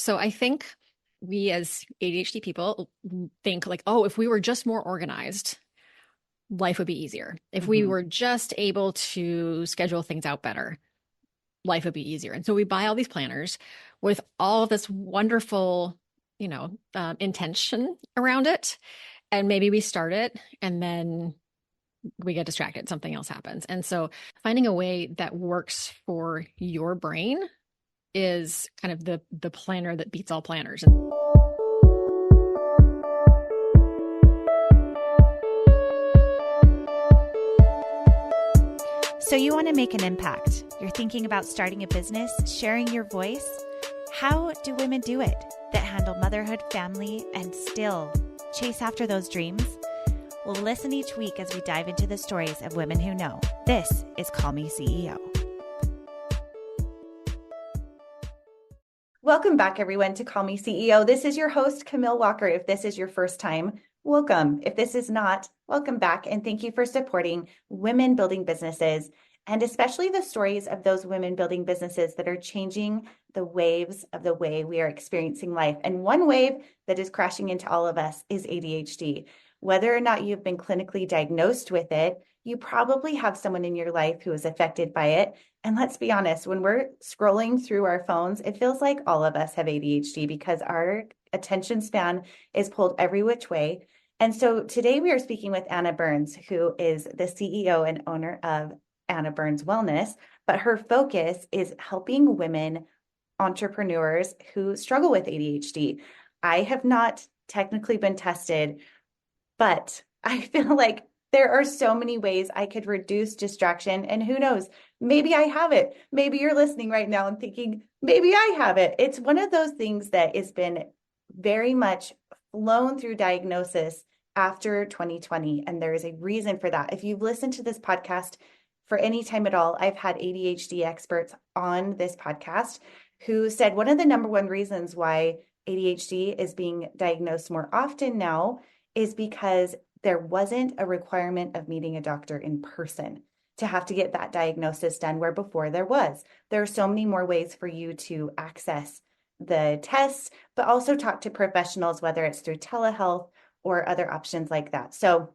So I think we as ADHD people think like, oh, if we were just more organized, life would be easier. If we Mhm. were just able to schedule things out better, life would be easier. And so we buy all these planners with all of this wonderful, intention around it. And maybe we start it and then we get distracted, something else happens. And so finding a way that works for your brain is kind of the planner that beats all planners. So you want to make an impact. You're thinking about starting a business, sharing your voice. How do women do it that handle motherhood, family, and still chase after those dreams? Well, listen each week as we dive into the stories of women who know. This is Call Me CEO. Welcome back, everyone, to Call Me CEO. This is your host, Camille Walker. If this is your first time, welcome. If this is not, welcome back. And thank you for supporting women building businesses, and especially the stories of those women building businesses that are changing the waves of the way we are experiencing life. And one wave that is crashing into all of us is ADHD. Whether or not you've been clinically diagnosed with it, you probably have someone in your life who is affected by it. And let's be honest, when we're scrolling through our phones, it feels like all of us have ADHD because our attention span is pulled every which way. And so today we are speaking with Anna Burns, who is the CEO and owner of Anna Burns Wellness, but her focus is helping women entrepreneurs who struggle with ADHD. I have not technically been tested, but I feel like there are so many ways I could reduce distraction. And who knows, maybe I have it. Maybe you're listening right now and thinking, maybe I have it. It's one of those things that has been very much flown through diagnosis after 2020. And there is a reason for that. If you've listened to this podcast for any time at all, I've had ADHD experts on this podcast who said one of the number one reasons why ADHD is being diagnosed more often now is because there wasn't a requirement of meeting a doctor in person to have to get that diagnosis done, where before there was. There are so many more ways for you to access the tests, but also talk to professionals, whether it's through telehealth or other options like that. So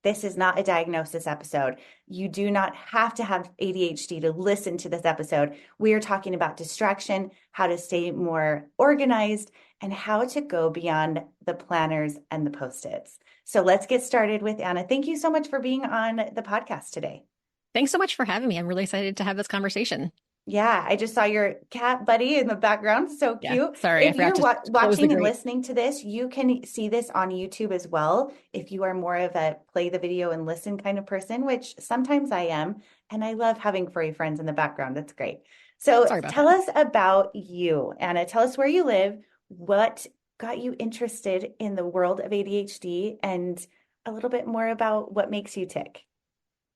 this is not a diagnosis episode. You do not have to have ADHD to listen to this episode. We are talking about distraction, how to stay more organized, and how to go beyond the planners and the Post-its. So let's get started with Anna. Thank you so much for being on the podcast today. Thanks so much for having me. I'm really excited to have this conversation. Yeah, I just saw your cat buddy in the background. So Yeah, cute. sorry, I If forgot you're to close the watching and grate. listening to this, you can see this on YouTube as well. If you are more of a play the video and listen kind of person, which sometimes I am, and I love having furry friends in the background. That's great. So Sorry about tell that. us about you, Anna. Tell us where you live, what got you interested in the world of ADHD, and a little bit more about what makes you tick.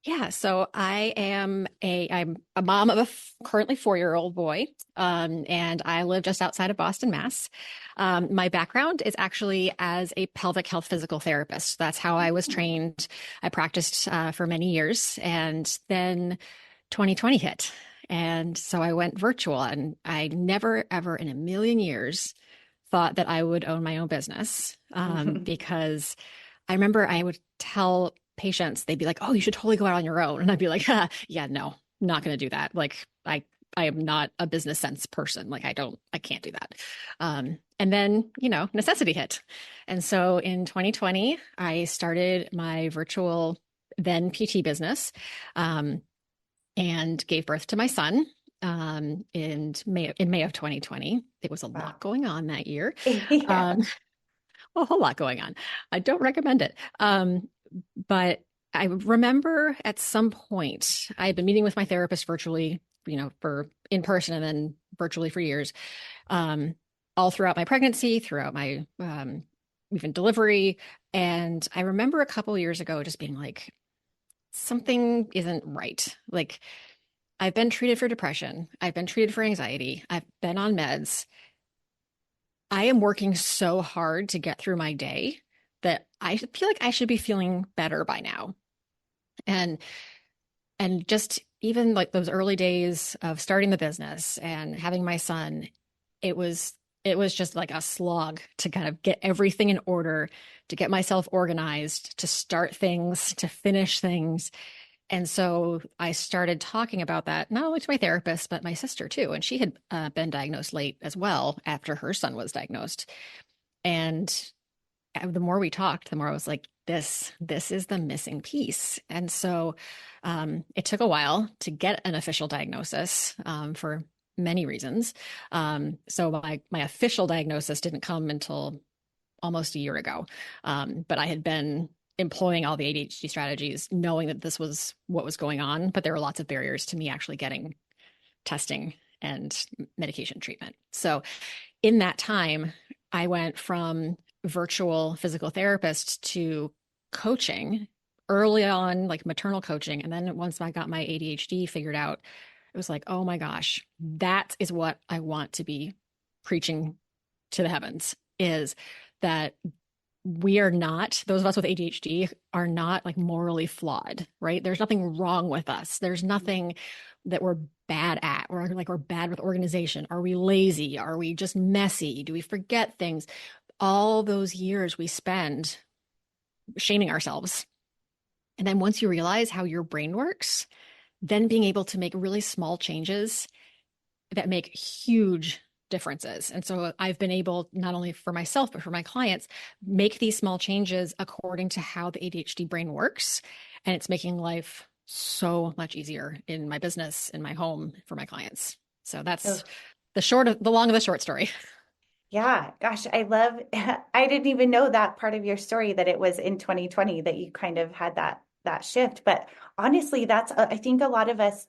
Yeah, so I'm a mom of a currently 4-year-old boy, and I live just outside of Boston, Mass. My background is actually as a pelvic health physical therapist. That's how I was trained. I practiced for many years, and then 2020 hit, and so I went virtual. And I never, ever in a million years thought that I would own my own business, because I remember I would tell patients, they'd be like, "Oh, you should totally go out on your own." And I'd be like, "Yeah, no, not going to do that. Like I am not a business sense person. Like I can't do that." And then, necessity hit. And so in 2020, I started my virtual then PT business, and gave birth to my son, in May of 2020. It was a Wow. lot going on that year. Yeah. A whole lot going on. I don't recommend it. But I remember at some point I had been meeting with my therapist virtually, for in person and then virtually for years, all throughout my pregnancy, throughout my even delivery. And I remember a couple of years ago just being like, something isn't right. Like, I've been treated for depression. I've been treated for anxiety. I've been on meds. I am working so hard to get through my day that I feel like I should be feeling better by now. And just even like those early days of starting the business and having my son, it was it was just like a slog to kind of get everything in order, to get myself organized, to start things, to finish things. And so I started talking about that, not only to my therapist, but my sister too. And she had been diagnosed late as well after her son was diagnosed. And the more we talked, the more I was like, this is the missing piece. And so it took a while to get an official diagnosis for many reasons. So my official diagnosis didn't come until almost a year ago. But I had been employing all the ADHD strategies, knowing that this was what was going on, but there were lots of barriers to me actually getting testing and medication treatment. So in that time, I went from virtual physical therapist to coaching early on, like maternal coaching. And then once I got my ADHD figured out, it was like, oh my gosh, that is what I want to be preaching to the heavens, is that we are not, those of us with ADHD are not like morally flawed, right? There's nothing wrong with us. There's nothing that we're bad at. We're bad with organization. Are we lazy? Are we just messy? Do we forget things? All those years we spend shaming ourselves. And then once you realize how your brain works, then being able to make really small changes that make huge differences. And so I've been able, not only for myself, but for my clients, make these small changes according to how the ADHD brain works. And it's making life so much easier in my business, in my home, for my clients. So that's the long of the short story. Yeah, gosh, I didn't even know that part of your story, that it was in 2020 that you kind of had that shift. But honestly, I think a lot of us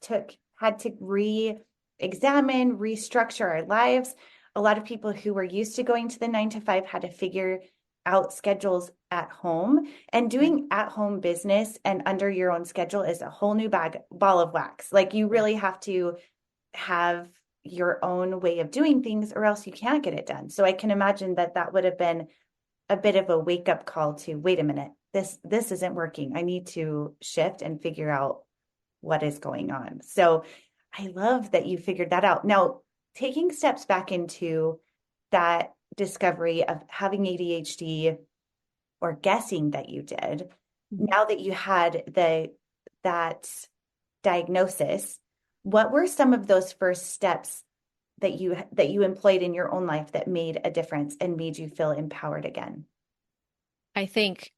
had to re-examine, restructure our lives. A lot of people who were used to going to the 9 to 5 had to figure out schedules at home, and doing at-home business and under your own schedule is a whole new ball of wax. Like, you really have to have your own way of doing things, or else you can't get it done. So I can imagine that would have been a bit of a wake-up call to, wait a minute, this isn't working. I need to shift and figure out what is going on. So I love that you figured that out. Now, taking steps back into that discovery of having ADHD, or guessing that you did, now that you had that diagnosis, what were some of those first steps that you employed in your own life that made a difference and made you feel empowered again? I think,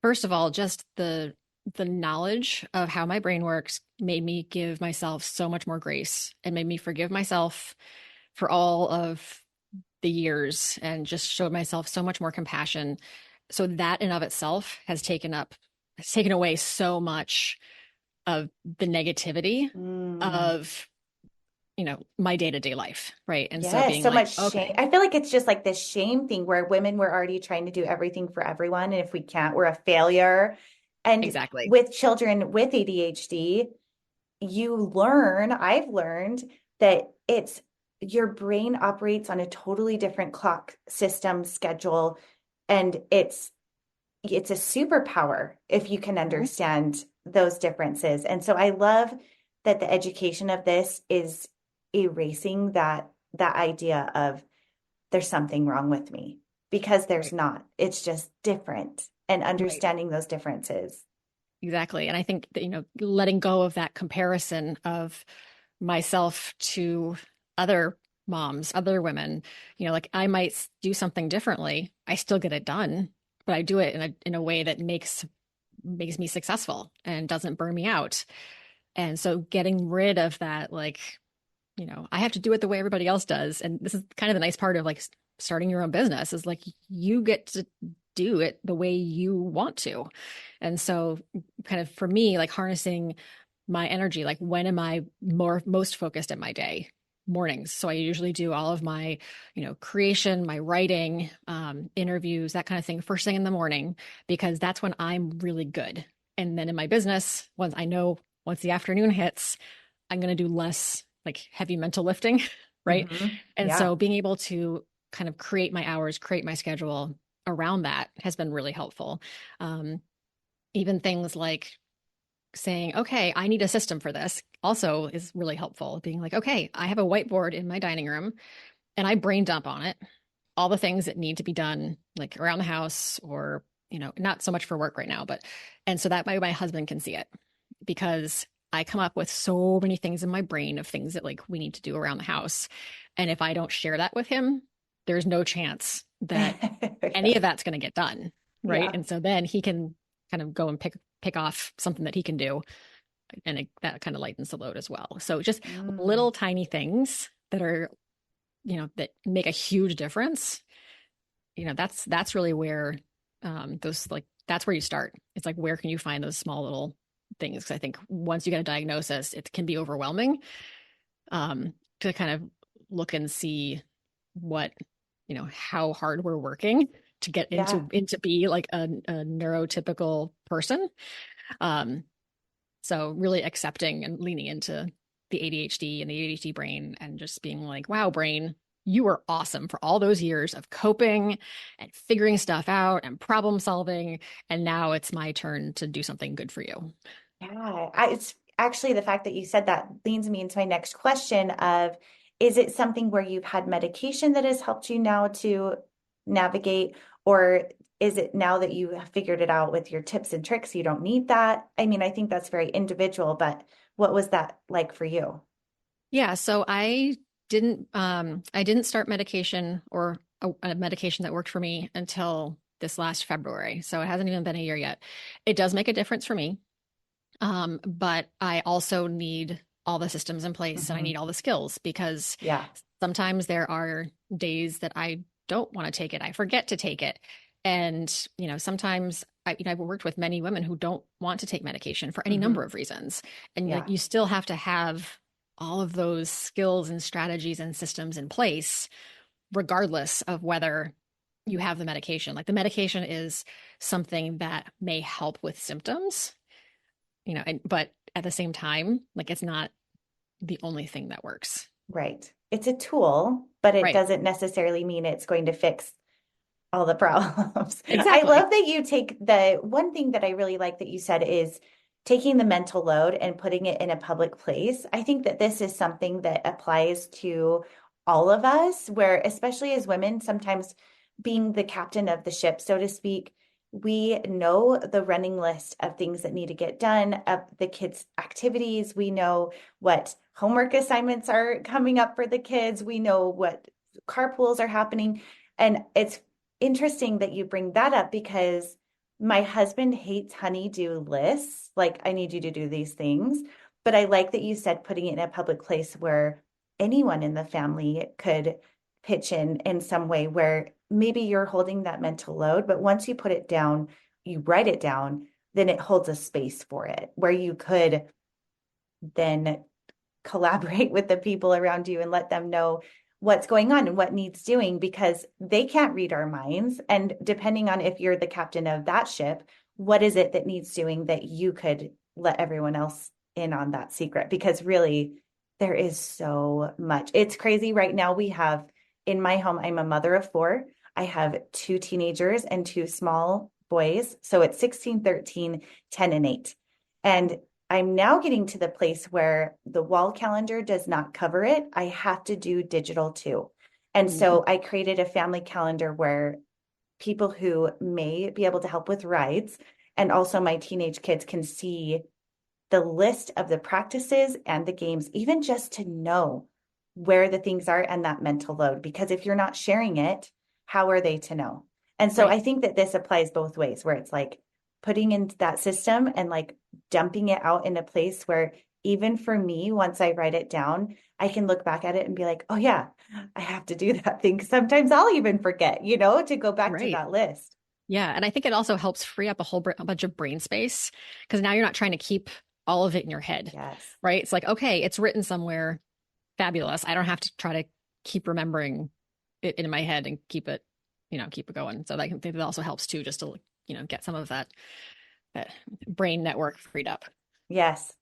first of all, just the knowledge of how my brain works made me give myself so much more grace, and made me forgive myself for all of the years, and just showed myself so much more compassion. So that in of itself has taken away so much of the negativity of, my day-to-day life. Right. And yes, so being so like, much okay, shame. I feel like it's just like this shame thing where women were already trying to do everything for everyone. And if we can't, we're a failure. And exactly. With children with ADHD, I've learned that your brain operates on a totally different clock system schedule. And it's a superpower if you can understand those differences. And so I love that the education of this is erasing that idea of there's something wrong with me, because there's not. It's just different, and understanding those differences. Exactly. And I think that, letting go of that comparison of myself to other moms, other women, like I might do something differently. I still get it done, but I do it in a way that makes me successful and doesn't burn me out. And so getting rid of that, like, I have to do it the way everybody else does. And this is kind of the nice part of like starting your own business, is like you get to do it the way you want to. And so kind of for me, like harnessing my energy, like when am I most focused in my day? Mornings. So I usually do all of my, creation, my writing, interviews, that kind of thing first thing in the morning, because that's when I'm really good. And then in my business, once the afternoon hits, I'm going to do less like heavy mental lifting. Right. And so being able to kind of create my hours, create my schedule around that has been really helpful. Even things like saying, okay, I need a system for this also is really helpful. Being like, okay, I have a whiteboard in my dining room, and I brain dump on it, all the things that need to be done, like around the house or, not so much for work right now, and so that way my husband can see it, because I come up with so many things in my brain of things that like we need to do around the house. And if I don't share that with him, there's no chance that any of that's going to get done. Right. Yeah. And so then he can kind of go and pick off something that he can do. And that kind of lightens the load as well. So just little tiny things that are, that make a huge difference. That's really where that's where you start. It's like, where can you find those small little things? Because I think once you get a diagnosis, it can be overwhelming to kind of look and see what, how hard we're working to get into be like a neurotypical person. So really accepting and leaning into the ADHD and the ADHD brain, and just being like, wow, brain, you were awesome for all those years of coping and figuring stuff out and problem solving. And now it's my turn to do something good for you. Yeah, it's actually the fact that you said that leads me into my next question of, is it something where you've had medication that has helped you now to navigate, or is it now that you have figured it out with your tips and tricks, you don't need that? I mean, I think that's very individual, but what was that like for you? Yeah, so I didn't start medication or a medication that worked for me until this last February. So it hasn't even been a year yet. It does make a difference for me. But I also need all the systems in place, and I need all the skills, because sometimes there are days that I don't want to take it. I forget to take it. And, sometimes I've worked with many women who don't want to take medication for any number of reasons. And you still have to have all of those skills and strategies and systems in place, regardless of whether you have the medication. Like, the medication is something that may help with symptoms, but at the same time, like, it's not the only thing that works. Right. It's a tool, but it doesn't necessarily mean it's going to fix all the problems. Exactly. I love that you take the one thing that I really like that you said is taking the mental load and putting it in a public place. I think that this is something that applies to all of us, where, especially as women, sometimes being the captain of the ship, so to speak, we know the running list of things that need to get done, of the kids' activities. We know what homework assignments are coming up for the kids. We know what carpools are happening. And it's interesting that you bring that up, because my husband hates honey-do lists. Like, I need you to do these things. But I like that you said putting it in a public place where anyone in the family could pitch in some way, where maybe you're holding that mental load, but once you put it down, you write it down, then it holds a space for it, where you could then collaborate with the people around you and let them know what's going on and what needs doing, because they can't read our minds. And depending on if you're the captain of that ship, what is it that needs doing that you could let everyone else in on that secret? Because really, there is so much. It's crazy. Right now, we have in my home, I'm a mother of 4. I have 2 teenagers and 2 small boys. So it's 16, 13, 10, and 8. And I'm now getting to the place where the wall calendar does not cover it. I have to do digital too. And so I created a family calendar where people who may be able to help with rides, and also my teenage kids, can see the list of the practices and the games, even just to know where the things are and that mental load. Because if you're not sharing it, how are they to know? And so I think that this applies both ways, where it's like putting into that system and like dumping it out in a place where, even for me, once I write it down, I can look back at it and be like, oh yeah, I have to do that thing. Sometimes I'll even forget, to go back to that list. Yeah. And I think it also helps free up a bunch of brain space, because now you're not trying to keep all of it in your head. Yes. Right. It's like, okay, it's written somewhere. Fabulous. I don't have to try to keep remembering it in my head and keep it going. So I think that also helps too, just to, get some of that brain network freed up. Yes.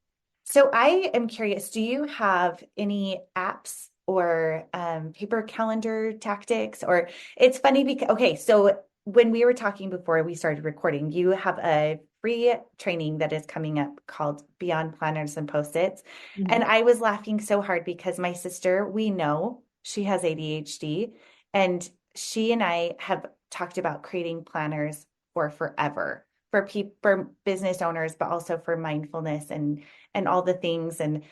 So I am curious, do you have any apps or paper calendar tactics? Or it's funny because, okay, so when we were talking before we started recording, you have a free training that is coming up called Beyond Planners and Post-its. And I was laughing so hard because my sister, we know She has ADHD, and she and I have talked about creating planners for forever for for business owners, but also for mindfulness and all the things. And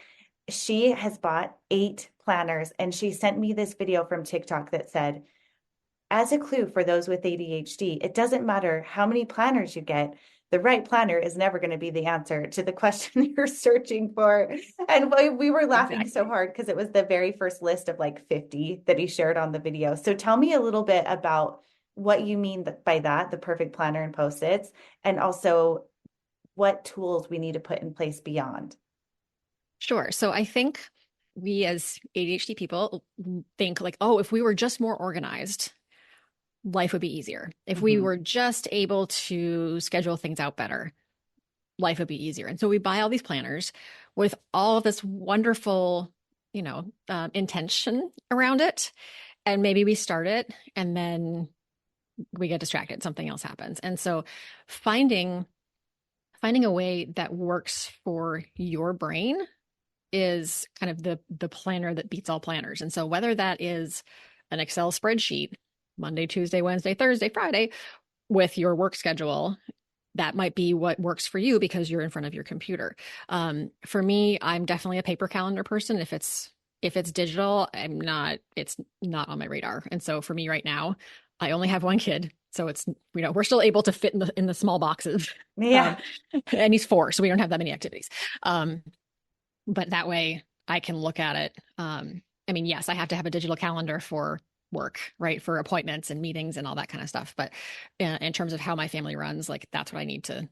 she has bought 8 planners, and she sent me this video from TikTok that said, as a clue for those with ADHD, it doesn't matter how many planners you get. The right planner is never going to be the answer to the question you're searching for. And we were laughing so hard because it was the very first list of like 50 that he shared on the video. So tell me a little bit about what you mean by that, the perfect planner and Post-its, and also what tools we need to put in place beyond. Sure. So I think we as ADHD people think like, oh, if we were just more organized, life would be easier. If we were just able to schedule things out better, life would be easier. And so we buy all these planners with all of this wonderful, intention around it. And maybe we start it and then we get distracted. Something else happens. And so finding a way that works for your brain is kind of the planner that beats all planners. And so whether that is an Excel spreadsheet, Monday, Tuesday, Wednesday, Thursday, Friday, with your work schedule, that might be what works for you because you're in front of your computer. For me, I'm definitely a paper calendar person. If it's digital, it's not on my radar. And so for me right now, I only have one kid. So it's, we're still able to fit in the small boxes. Yeah. And he's 4, so we don't have that many activities. But that way I can look at it. Yes, I have to have a digital calendar for work, right? For appointments and meetings and all that kind of stuff. But in terms of how my family runs, like that's what I need to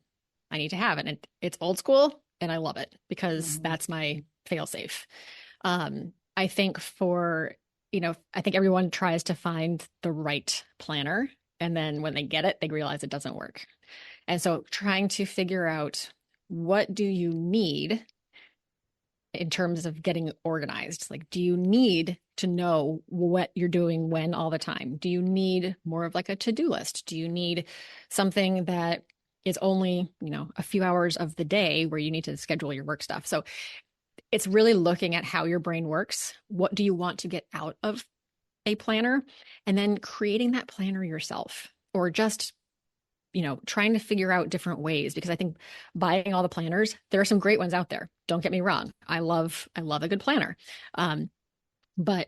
have. And it's old school and I love it because that's my fail safe. I think I think everyone tries to find the right planner. And then when they get it, they realize it doesn't work. And so trying to figure out what do you need in terms of getting organized? Like, do you need to know what you're doing when all the time? Do you need more of like a to-do list? Do you need something that is only, a few hours of the day where you need to schedule your work stuff? So it's really looking at how your brain works. What do you want to get out of a planner? And then creating that planner yourself, or just trying to figure out different ways, because I think buying all the planners, there are some great ones out there. Don't get me wrong. I love a good planner. But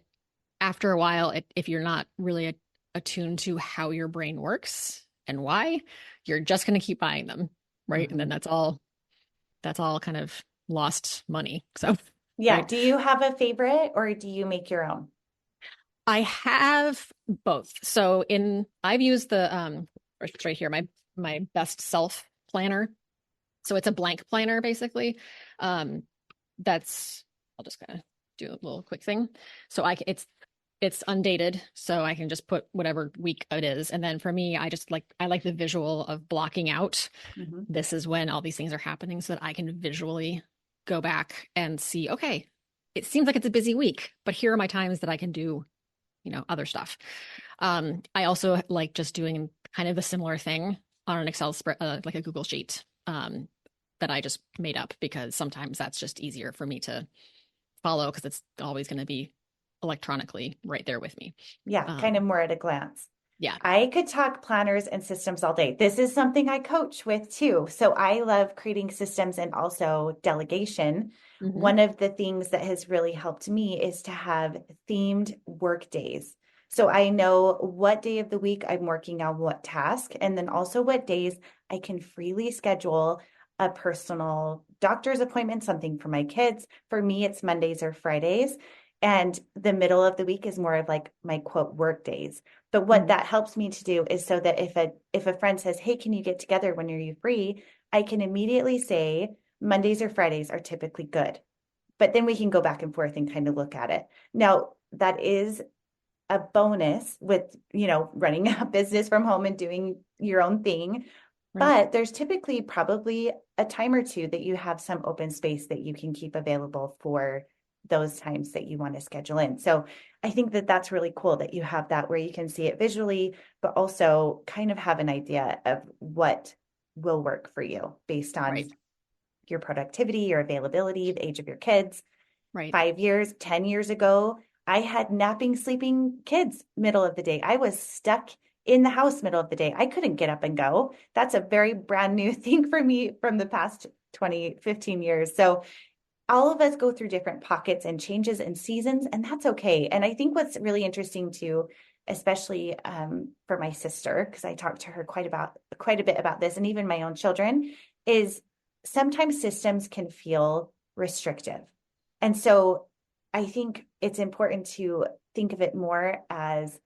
after a while, if you're not really attuned to how your brain works and why, you're just going to keep buying them. Right. And then that's all kind of lost money. So, yeah. Right? Do you have a favorite or do you make your own? I have both. So I've used it's right here, my best self planner. So it's a blank planner, basically. I'll just kind of do a little quick thing. So it's undated, so I can just put whatever week it is. And then for me, I like the visual of blocking out. This is when all these things are happening, so that I can visually go back and see, okay, it seems like it's a busy week, but here are my times that I can do other stuff. I also like just doing kind of a similar thing on an Excel spread, like a Google sheet, that I just made up because sometimes that's just easier for me to follow because it's always going to be electronically right there with me. Yeah. Kind of more at a glance. Yeah. I could talk planners and systems all day. This is something I coach with too. So I love creating systems and also delegation. One of the things that has really helped me is to have themed work days. So I know what day of the week I'm working on what task, and then also what days I can freely schedule a personal doctor's appointment, something for my kids. For me, it's Mondays or Fridays. And the middle of the week is more of like my quote work days. But what that helps me to do is so that if a friend says, hey, can you get together when are you free? I can immediately say Mondays or Fridays are typically good. But then we can go back and forth and kind of look at it. Now, that is a bonus with, running a business from home and doing your own thing. Right. But there's typically probably a time or two that you have some open space that you can keep available for those times that you want to schedule in. So I think that that's really cool that you have that where you can see it visually, but also kind of have an idea of what will work for you based on your productivity, your availability, the age of your kids. Right. 5 years, 10 years ago, I had napping, sleeping kids middle of the day. I was stuck in the house middle of the day. I couldn't get up and go. That's a very brand new thing for me from the past 20, 15 years. So all of us go through different pockets and changes and seasons, and that's okay. And I think what's really interesting too, especially for my sister, because I talked to her quite a bit about this, and even my own children, is sometimes systems can feel restrictive. And so I think it's important to think of it more as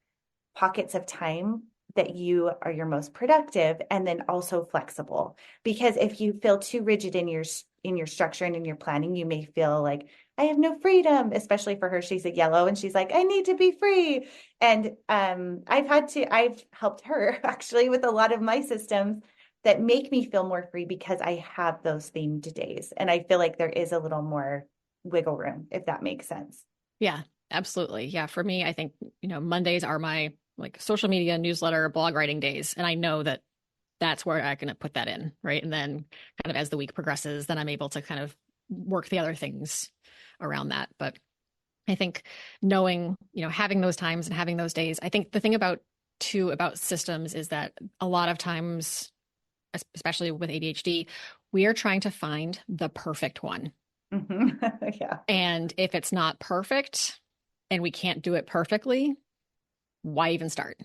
pockets of time that you are your most productive, and then also flexible. Because if you feel too rigid in your structure and in your planning, you may feel like I have no freedom, especially for her. She's a yellow and she's like, I need to be free. And I've helped her actually with a lot of my systems that make me feel more free because I have those themed days. And I feel like there is a little more wiggle room, if that makes sense. Yeah, absolutely. Yeah. For me, I think, Mondays are my like social media, newsletter, blog writing days. And I know that that's where I can put that in. Right. And then kind of as the week progresses, then I'm able to kind of work the other things around that. But I think knowing, having those times and having those days, I think the thing about systems is that a lot of times, especially with ADHD, we are trying to find the perfect one. Mm-hmm. Yeah. And if it's not perfect and we can't do it perfectly, why even start?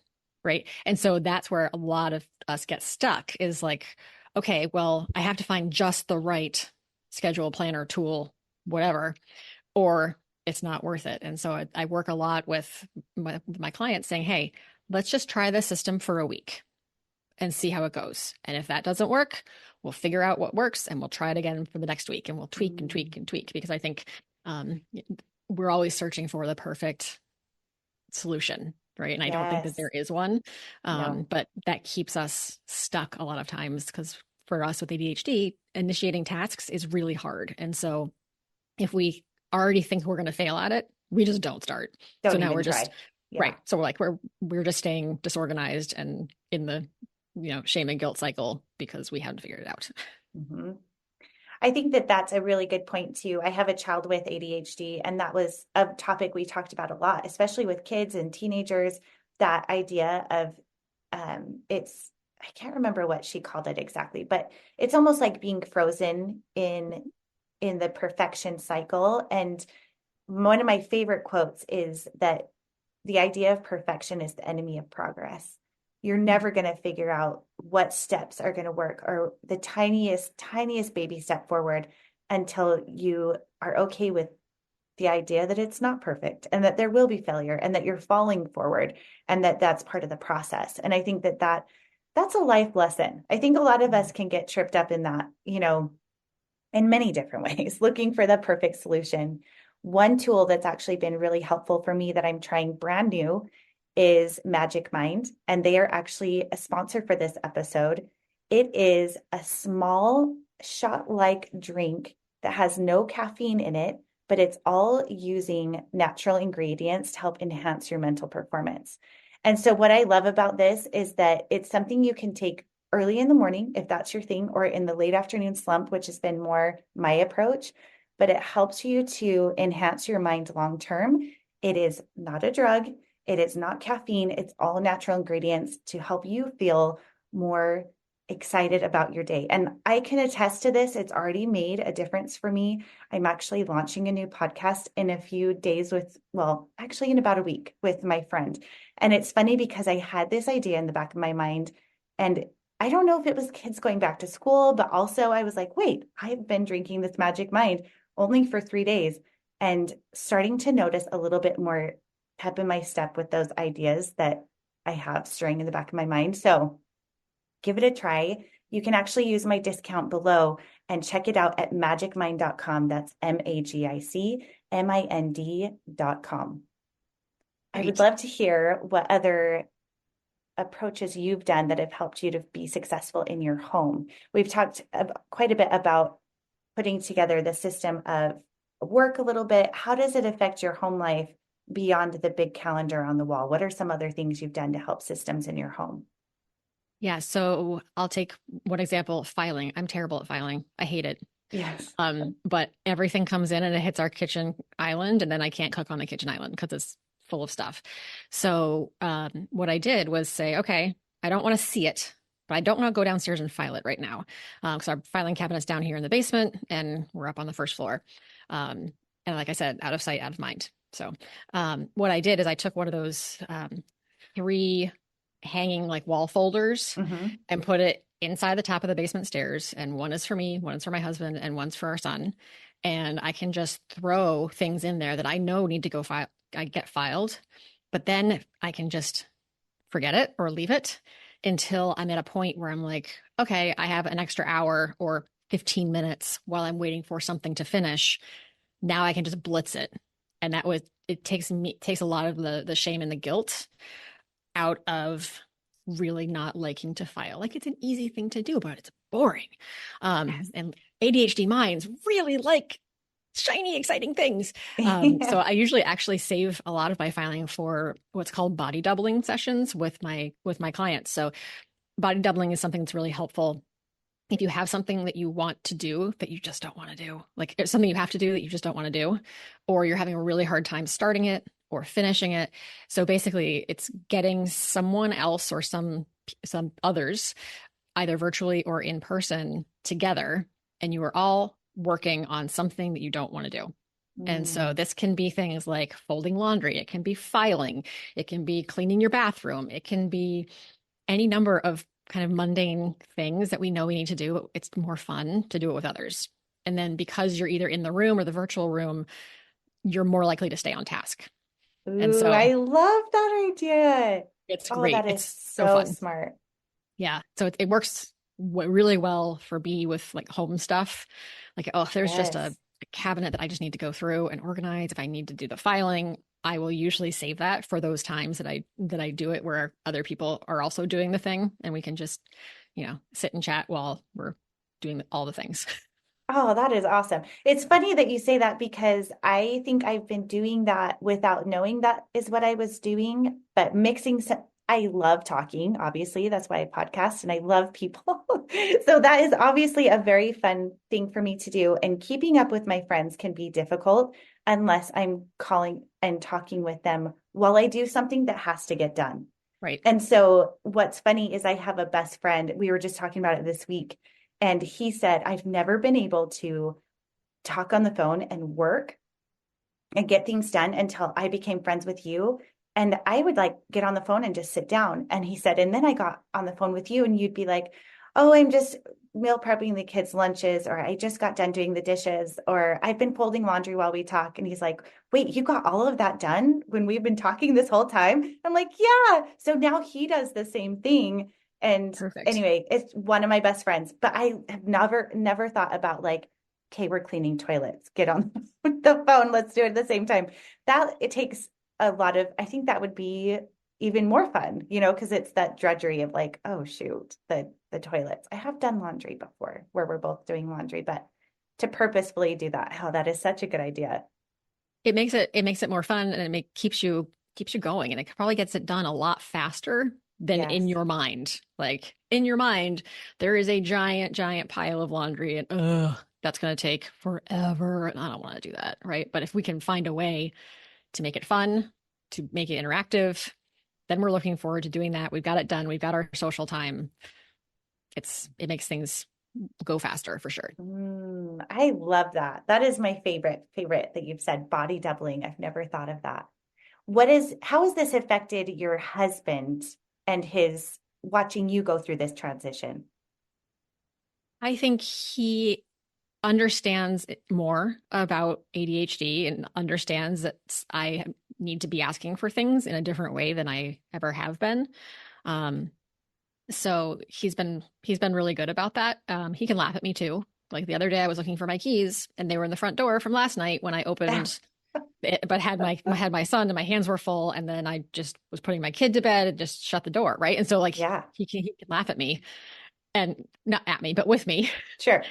Right. And so that's where a lot of us get stuck is like, okay, well, I have to find just the right schedule, planner, tool, whatever, or it's not worth it. And so I work a lot with my clients saying, hey, let's just try this system for a week and see how it goes. And if that doesn't work, we'll figure out what works and we'll try it again for the next week and we'll tweak and tweak and tweak, because I think we're always searching for the perfect solution. Right. And I don't think that there is one, No. but that keeps us stuck a lot of times because for us with ADHD, initiating tasks is really hard. And so if we already think we're going to fail at it, we just don't start. Don't so now even we're try. just, Yeah. right. So we're just staying disorganized and in the, shame and guilt cycle because we haven't figured it out. Mm-hmm. I think that that's a really good point too. I have a child with ADHD, and that was a topic we talked about a lot, especially with kids and teenagers, that idea of I can't remember what she called it exactly, but it's almost like being frozen in the perfection cycle. And one of my favorite quotes is that the idea of perfection is the enemy of progress. You're never going to figure out what steps are going to work or the tiniest baby step forward until you are okay with the idea that it's not perfect and that there will be failure and that you're falling forward and that that's part of the process. And I think that that's a life lesson. I think a lot of us can get tripped up in that, in many different ways, looking for the perfect solution. One tool that's actually been really helpful for me that I'm trying brand new is Magic Mind, and they are actually a sponsor for this episode. It is a small shot-like drink that has no caffeine in it, but it's all using natural ingredients to help enhance your mental performance. And so what I love about this is that it's something you can take early in the morning, if that's your thing, or in the late afternoon slump, which has been more my approach, but it helps you to enhance your mind long-term. It is not a drug. It is not caffeine. It's all natural ingredients to help you feel more excited about your day. And I can attest to this. It's already made a difference for me. I'm actually launching a new podcast in a few days actually in about a week with my friend. And it's funny because I had this idea in the back of my mind, and I don't know if it was kids going back to school, but also I was like, wait, I've been drinking this Magic Mind only for 3 days and starting to notice a little bit more pep in my step with those ideas that I have stirring in the back of my mind. So give it a try. You can actually use my discount below and check it out at magicmind.com. That's MAGICMIND.com. I would love to hear what other approaches you've done that have helped you to be successful in your home. We've talked quite a bit about putting together the system of work a little bit. How does it affect your home life beyond the big calendar on the wall? What are some other things you've done to help systems in your home? Yeah. So I'll take one example, filing. I'm terrible at filing. I hate it. Yes. But everything comes in and it hits our kitchen island, and then I can't cook on the kitchen island because it's full of stuff. So what I did was say, okay, I don't want to see it, but I don't want to go downstairs and file it right now. So our filing cabinet's down here in the basement and we're up on the first floor. And like I said, out of sight, out of mind. So what I did is I took one of those 3 hanging like wall folders and put it inside the top of the basement stairs. And one is for me, one is for my husband, and one's for our son. And I can just throw things in there that I know need to go I get filed, but then I can just forget it or leave it until I'm at a point where I'm like, okay, I have an extra hour or 15 minutes while I'm waiting for something to finish. Now I can just blitz it. And it takes a lot of the shame and the guilt out of really not liking to file. Like, it's an easy thing to do, but it's boring. And ADHD minds really like shiny, exciting things. So I usually actually save a lot of my filing for what's called body doubling sessions with my clients. So body doubling is something that's really helpful if you have something that you want to do that you just don't want to do, like it's something you have to do that you just don't want to do, or you're having a really hard time starting it or finishing it. So basically it's getting someone else or some others, either virtually or in person, together, and you are all working on something that you don't want to do. And so this can be things like folding laundry. It can be filing. It can be cleaning your bathroom. It can be any number of kind of mundane things that we know we need to do. But it's more fun to do it with others. And then because you're either in the room or the virtual room, you're more likely to stay on task. Ooh, and so I love that idea. It's Oh, great. that is It's so fun. smart. Yeah. So it works really well for me with like home stuff. Like, oh, there's just a cabinet that I just need to go through and organize. If I need to do the filing, I will usually save that for those times that I do it where other people are also doing the thing, and we can just, sit and chat while we're doing all the things. Oh, that is awesome. It's funny that you say that because I think I've been doing that without knowing that is what I was doing, but mixing some, I love talking, obviously. That's why I podcast and I love people. So that is obviously a very fun thing for me to do. And keeping up with my friends can be difficult unless I'm calling and talking with them while I do something that has to get done. Right. And so what's funny is I have a best friend. We were just talking about it this week. And he said, I've never been able to talk on the phone and work and get things done until I became friends with you. And I would like get on the phone and just sit down. And he said, and then I got on the phone with you and you'd be like, oh, I'm just meal prepping the kids' lunches, or I just got done doing the dishes, or I've been folding laundry while we talk. And he's like, wait, you got all of that done when we've been talking this whole time? I'm like, yeah. So now he does the same thing. And Perfect. Anyway, it's one of my best friends, but I have never thought about like, okay, we're cleaning toilets, get on the phone, let's do it at the same time. That it takes a lot of, I think that would be even more fun, because it's that drudgery of like, oh shoot, the toilets. I have done laundry before where we're both doing laundry, but to purposefully do that, that is such a good idea. It makes it more fun, and it keeps you going, and it probably gets it done a lot faster than in your mind. Like in your mind, there is a giant pile of laundry, and that's going to take forever. And I don't want to do that. Right. But if we can find a way to make it fun, to make it interactive, then we're looking forward to doing that. We've got it done. We've got our social time. It makes things go faster for sure. I love that. That is my favorite that you've said, body doubling. I've never thought of that. How has this affected your husband and his watching you go through this transition? I think he understands more about ADHD and understands that I need to be asking for things in a different way than I ever have been. So he's been really good about that. He can laugh at me too. Like the other day I was looking for my keys and they were in the front door from last night when I opened it, but had my son and my hands were full. And then I just was putting my kid to bed and just shut the door. Right. And so like, he can laugh at me, and not at me, but with me. Sure.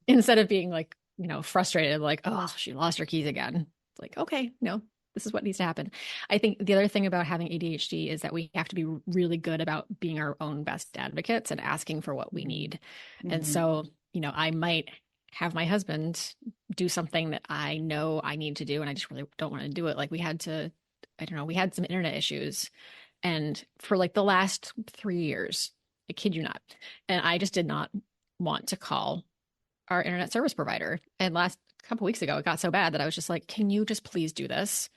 Instead of being like, frustrated, like, oh, she lost her keys again. It's like, okay, no, this is what needs to happen. I think the other thing about having ADHD is that we have to be really good about being our own best advocates and asking for what we need. Mm-hmm. And so, I might have my husband do something that I know I need to do and I just really don't want to do it. Like we had to, I don't know, we had some internet issues. And for like the last 3 years, I kid you not, and I just did not want to call our internet service provider. And last couple weeks ago, it got so bad that I was just like, can you just please do this?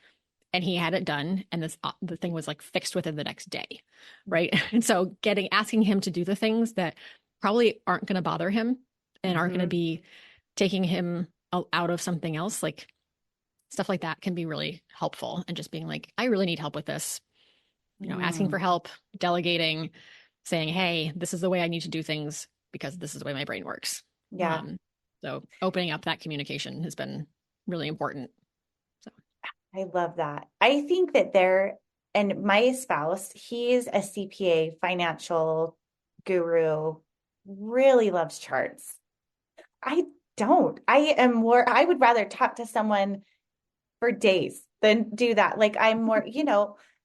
And he had it done. And the thing was like fixed within the next day. Right. And so asking him to do the things that probably aren't going to bother him and aren't going to be taking him out of something else, like stuff like that can be really helpful. And just being like, I really need help with this, asking for help, delegating, saying, hey, this is the way I need to do things because this is the way my brain works. Yeah. So opening up that communication has been really important. So I love that. I think that and my spouse, he's a CPA, financial guru, really loves charts. I don't. I would rather talk to someone for days than do that. Like I'm more,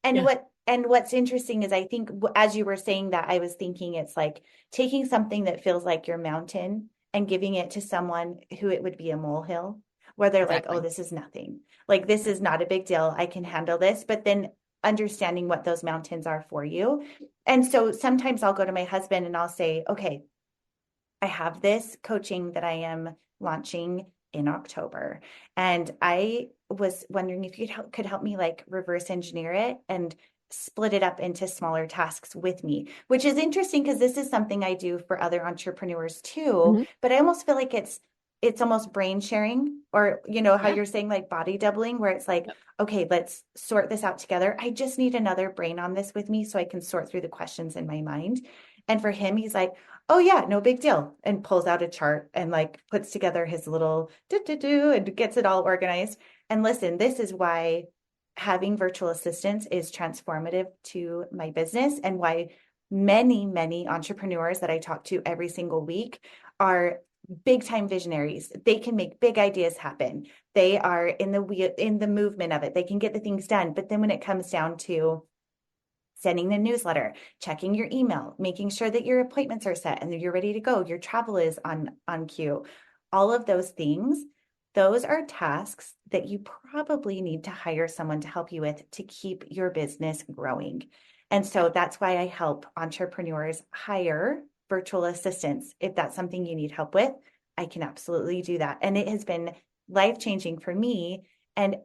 and Yeah. what's interesting is I think as you were saying that, I was thinking it's like taking something that feels like your mountain and giving it to someone who it would be a molehill, where they're like, oh, this is nothing. Like, this is not a big deal. I can handle this. But then understanding what those mountains are for you. And so sometimes I'll go to my husband and I'll say, okay, I have this coaching that I am launching in October. And I was wondering if you could help me like reverse engineer it and split it up into smaller tasks with me, which is interesting because this is something I do for other entrepreneurs too. But I almost feel like it's almost brain sharing, or how you're saying like body doubling, where it's like, okay, let's sort this out together. I just need another brain on this with me so I can sort through the questions in my mind. And for him, he's like, oh yeah, no big deal. And pulls out a chart and like puts together his little do and gets it all organized. And listen, this is why having virtual assistants is transformative to my business, and why many, many entrepreneurs that I talk to every single week are big time visionaries. They can make big ideas happen. They are in the movement of it. They can get the things done. But then when it comes down to sending the newsletter, checking your email, making sure that your appointments are set and that you're ready to go, your travel is on cue, all of those things, those are tasks that you probably need to hire someone to help you with to keep your business growing. And so that's why I help entrepreneurs hire virtual assistants. If that's something you need help with, I can absolutely do that. And it has been life-changing for me. And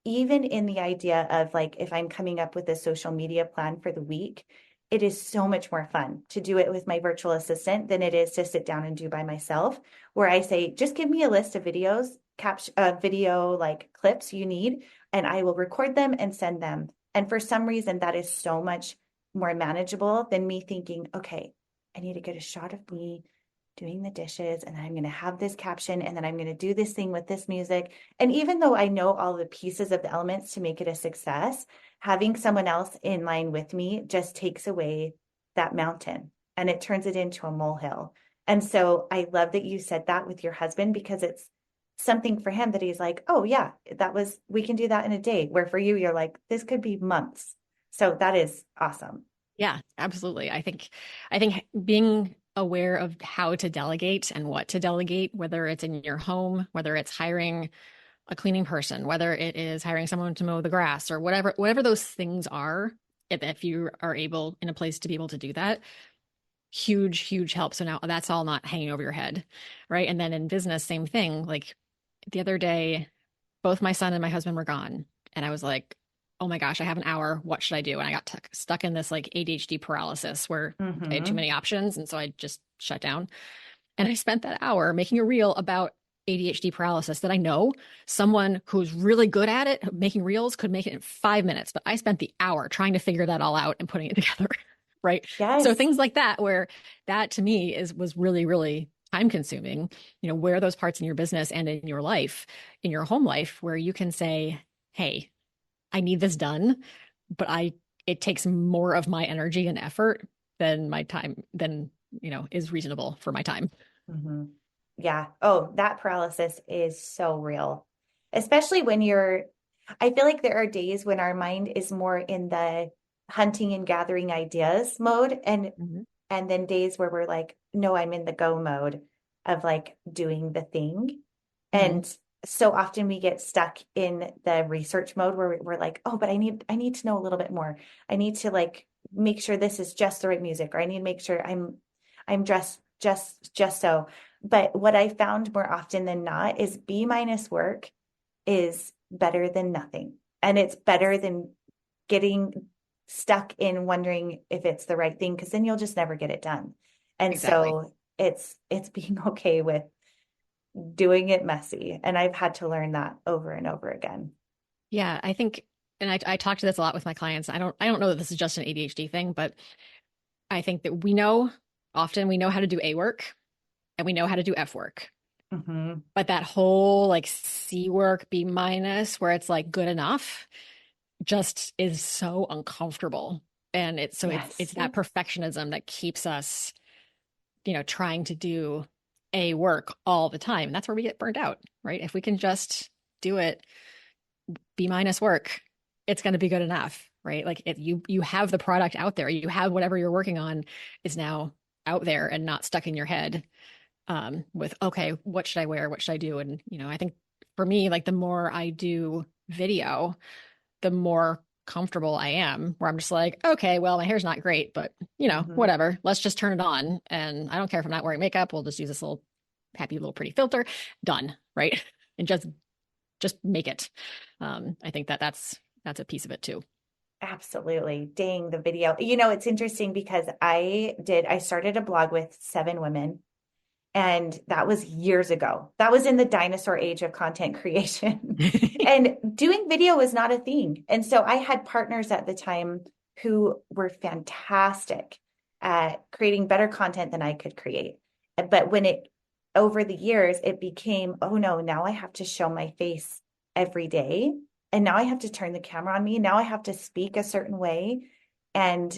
even in the idea of like, if I'm coming up with a social media plan for the week, it is so much more fun to do it with my virtual assistant than it is to sit down and do by myself, where I say, just give me a list of videos, video like clips you need, and I will record them and send them. And for some reason, that is so much more manageable than me thinking, okay, I need to get a shot of me doing the dishes, and I'm going to have this caption, and then I'm going to do this thing with this music. And even though I know all the pieces of the elements to make it a success, having someone else in line with me just takes away that mountain and it turns it into a molehill. And so I love that you said that with your husband, because it's something for him that he's like, oh yeah, we can do that in a day, where for you, you're like, this could be months. So that is awesome. Yeah, absolutely. I think being aware of how to delegate and what to delegate, whether it's in your home, whether it's hiring a cleaning person, whether it is hiring someone to mow the grass, or whatever those things are, if you are able in a place to be able to do that, huge help. So now that's all not hanging over your head, right? And then in business, same thing. Like the other day, both my son and my husband were gone, and I was like, oh my gosh, I have an hour. What should I do? And I got stuck in this like ADHD paralysis where I had too many options. And so I just shut down. And I spent that hour making a reel about ADHD paralysis that I know someone who's really good at it, making reels, could make it in 5 minutes. But I spent the hour trying to figure that all out and putting it together. Right. Yes. So things like that, where that to me was really, really time consuming, where are those parts in your business and in your life, in your home life, where you can say, hey, I need this done, but it takes more of my energy and effort than my time, is reasonable for my time. Mm-hmm. Yeah. Oh, that paralysis is so real, especially when I feel like there are days when our mind is more in the hunting and gathering ideas mode. And then days where we're like, no, I'm in the go mode. of like doing the thing. Mhm. And so often we get stuck in the research mode where we're like, oh, but I need to know a little bit more. I need to like make sure this is just the right music, or I need to make sure I'm dressed just so. But what I found more often than not is B minus work is better than nothing. And it's better than getting stuck in wondering if it's the right thing, because then you'll just never get it done. And Exactly. so it's being okay with doing it messy. And I've had to learn that over and over again. Yeah, I think, and I talk to this a lot with my clients. I don't know that this is just an ADHD thing, but I think that often we know how to do A work and we know how to do F work. Mm-hmm. But that whole like C work, B minus, where it's like good enough, just is so uncomfortable. And it's Yes. that perfectionism that keeps us, trying to do A work all the time. And that's where we get burned out, right? If we can just do it B minus work, it's going to be good enough, right? Like if you have the product out there, you have whatever you're working on is now out there and not stuck in your head, with, okay, what should I wear? What should I do? And, I think for me, like the more I do video, the more comfortable I am, where I'm just like, okay, well, my hair's not great, but Mm-hmm. whatever, let's just turn it on. And I don't care if I'm not wearing makeup. We'll just use this little happy little pretty filter, done. Right. And just make it. I think that's a piece of it too. Absolutely. Dang, the video. It's interesting because I started a blog with 7 women. And that was years ago. That was in the dinosaur age of content creation. And doing video was not a thing. And so I had partners at the time who were fantastic at creating better content than I could create. But over the years, it became, oh no, now I have to show my face every day. And now I have to turn the camera on me. Now I have to speak a certain way. And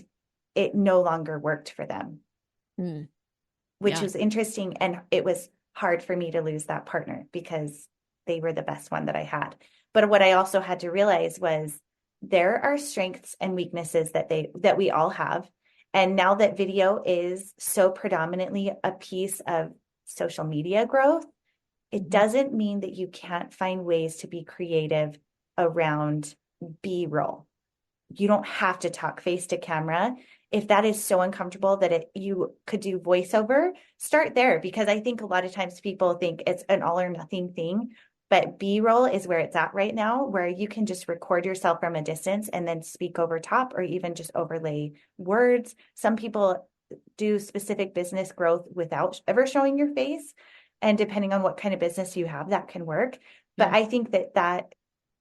it no longer worked for them, Mm, which yeah. was interesting. And it was hard for me to lose that partner because they were the best one that I had. But what I also had to realize was there are strengths and weaknesses that we all have. And now that video is so predominantly a piece of social media growth, it Mhm. doesn't mean that you can't find ways to be creative around B-roll. You don't have to talk face to camera. If that is so uncomfortable that you could do voiceover, start there, because I think a lot of times people think it's an all or nothing thing, but B-roll is where it's at right now, where you can just record yourself from a distance and then speak over top, or even just overlay words. Some people do specific business growth without ever showing your face. And depending on what kind of business you have, that can work. But Yeah. I think that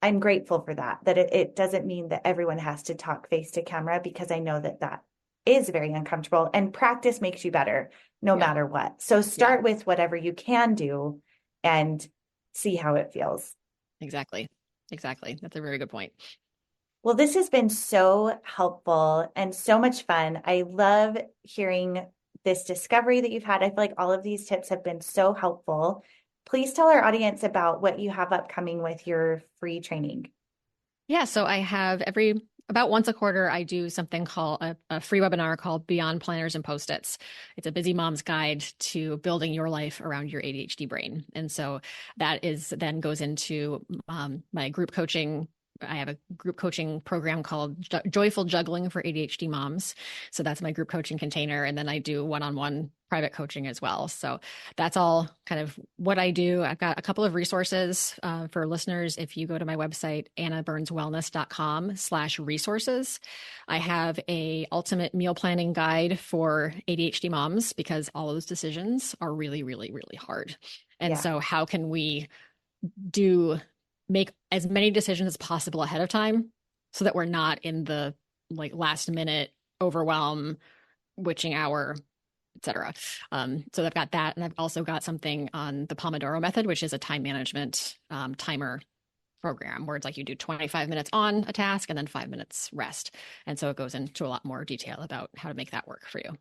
I'm grateful for that it doesn't mean that everyone has to talk face to camera, because I know that is very uncomfortable, and practice makes you better no Yeah. matter what. So Yeah. start with whatever you can do and see how it feels. Exactly. Exactly. That's a very good point. Well, this has been so helpful and so much fun. I love hearing this discovery that you've had. I feel like all of these tips have been so helpful. Please tell our audience about what you have upcoming with your free training. Yeah, so I have about once a quarter, I do something called a free webinar called Beyond Planners and Post-its. It's a busy mom's guide to building your life around your ADHD brain. And so that then goes into my group coaching. I have a group coaching program called Joyful Juggling for ADHD moms. So that's my group coaching container. And then I do one-on-one private coaching as well. So that's all kind of what I do. I've got a couple of resources for listeners. If you go to my website, annaburnswellness.com/resources, I have a ultimate meal planning guide for ADHD moms, because all those decisions are really, really, really hard. And Yeah. so how can we make as many decisions as possible ahead of time, so that we're not in the like last minute overwhelm, witching hour, etc. So I've got that, and I've also got something on the Pomodoro method, which is a time management timer program, where it's like you do 25 minutes on a task and then 5 minutes rest. And so it goes into a lot more detail about how to make that work for you.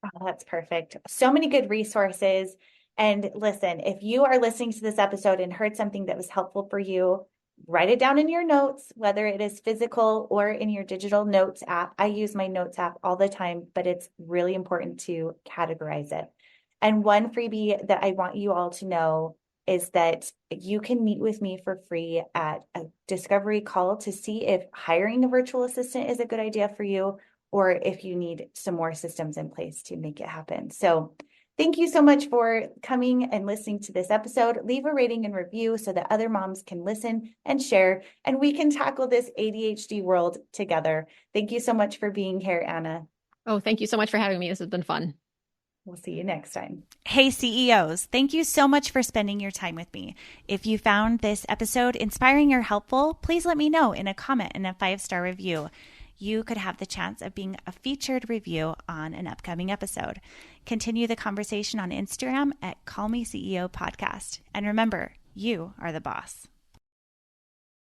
Oh, that's perfect. So many good resources. And listen, if you are listening to this episode and heard something that was helpful for you, write it down in your notes, whether it is physical or in your digital notes app. I use my notes app all the time, but it's really important to categorize it. And one freebie that I want you all to know is that you can meet with me for free at a discovery call to see if hiring a virtual assistant is a good idea for you, or if you need some more systems in place to make it happen. So thank you so much for coming and listening to this episode. Leave a rating and review so that other moms can listen and share, and we can tackle this ADHD world together. Thank you so much for being here, Anna. Oh, thank you so much for having me. This has been fun. We'll see you next time. Hey, CEOs, thank you so much for spending your time with me. If you found this episode inspiring or helpful, please let me know in a comment and a 5-star review. You could have the chance of being a featured review on an upcoming episode. Continue the conversation on Instagram at Call Me CEO Podcast. And remember, you are the boss.